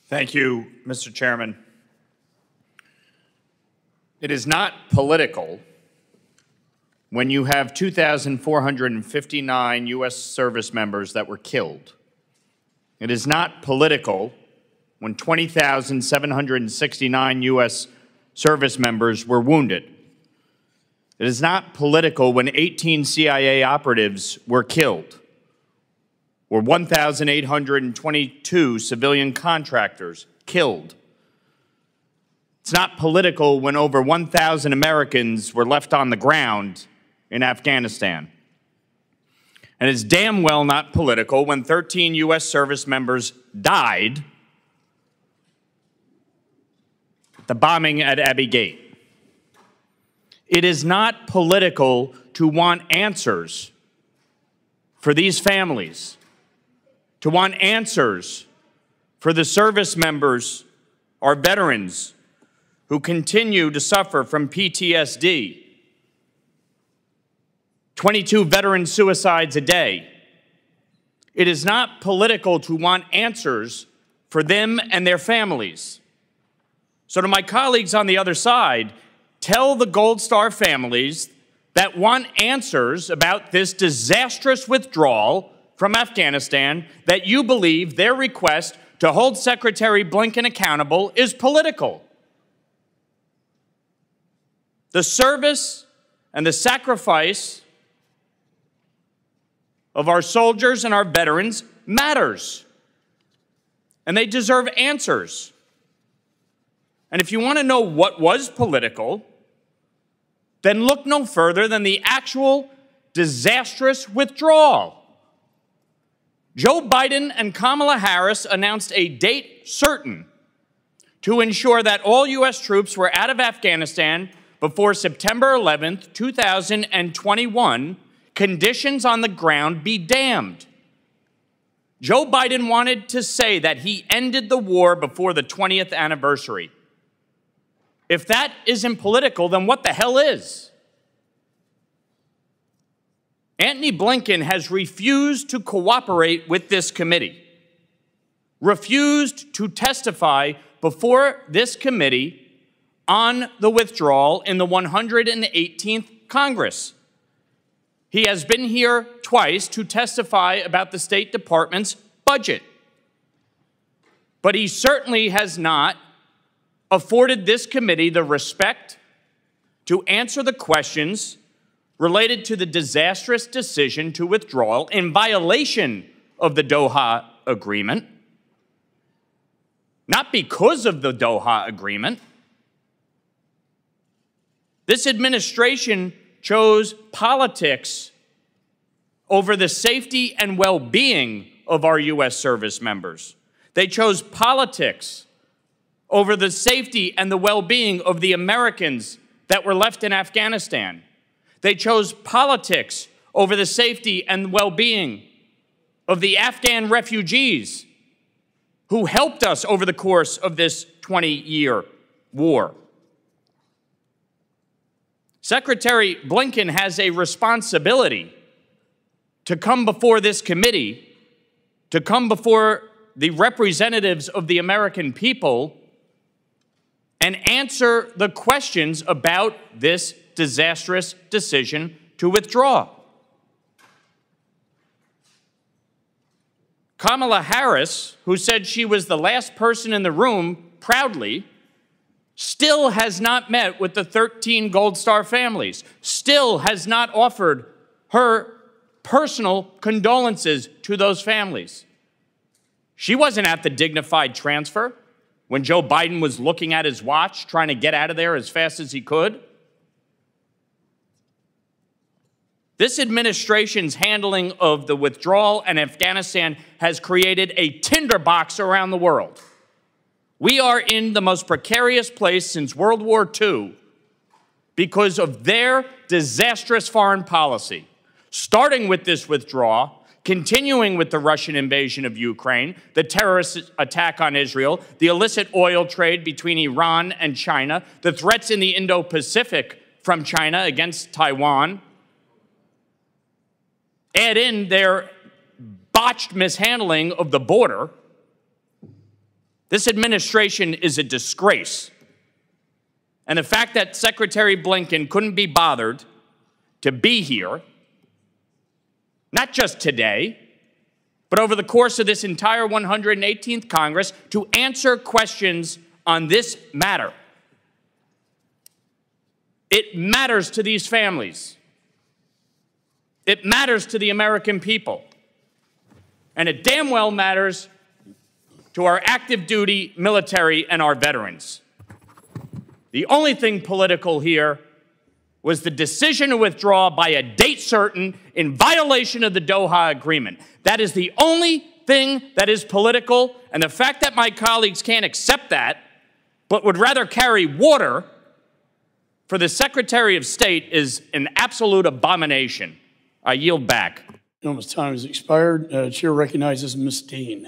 Thank you, Mr. Chairman. It is not political when you have 2,459 U.S. service members that were killed. It is not political when 20,769 U.S. service members were wounded. It is not political when 18 CIA operatives were killed, or 1,822 civilian contractors killed. It's not political when over 1,000 Americans were left on the ground in Afghanistan. And it's damn well not political when 13 U.S. service members died at the bombing at Abbey Gate. It is not political to want answers for these families, to want answers for the service members, our veterans, who continue to suffer from PTSD. 22 veteran suicides a day. It is not political to want answers for them and their families. So to my colleagues on the other side, tell the Gold Star families that want answers about this disastrous withdrawal from Afghanistan that you believe their request to hold Secretary Blinken accountable is political. The service and the sacrifice of our soldiers and our veterans matters, and they deserve answers. And if you want to know what was political, then look no further than the actual disastrous withdrawal. Joe Biden and Kamala Harris announced a date certain to ensure that all U.S. troops were out of Afghanistan before September 11th, 2021, conditions on the ground be damned. Joe Biden wanted to say that he ended the war before the 20th anniversary. If that isn't political, then what the hell is? Antony Blinken has refused to cooperate with this committee, refused to testify before this committee on the withdrawal in the 118th Congress. He has been here twice to testify about the State Department's budget. But he certainly has not afforded this committee the respect to answer the questions related to the disastrous decision to withdraw in violation of the Doha Agreement, not because of the Doha Agreement. This administration chose politics over the safety and well-being of our U.S. service members. They chose politics over the safety and the well-being of the Americans that were left in Afghanistan. They chose politics over the safety and well-being of the Afghan refugees who helped us over the course of this 20-year war. Secretary Blinken has a responsibility to come before this committee, to come before the representatives of the American people and answer the questions about this disastrous decision to withdraw. Kamala Harris, who said she was the last person in the room proudly, still has not met with the 13 Gold Star families, still has not offered her personal condolences to those families. She wasn't at the dignified transfer when Joe Biden was looking at his watch, trying to get out of there as fast as he could. This administration's handling of the withdrawal in Afghanistan has created a tinderbox around the world. We are in the most precarious place since World War II because of their disastrous foreign policy, starting with this withdrawal, continuing with the Russian invasion of Ukraine, the terrorist attack on Israel, the illicit oil trade between Iran and China, the threats in the Indo-Pacific from China against Taiwan. Add in their botched mishandling of the border, This administration is a disgrace. And the fact that Secretary Blinken couldn't be bothered to be here, not just today, but over the course of this entire 118th Congress, to answer questions on this matter. It matters to these families. It matters to the American people. And it damn well matters to our active duty military and our veterans. The only thing political here was the decision to withdraw by a date certain in violation of the Doha Agreement. That is the only thing that is political, and the fact that my colleagues can't accept that, but would rather carry water for the Secretary of State is an absolute abomination. I yield back. Gentleman's time has expired. Chair recognizes Ms. Dean.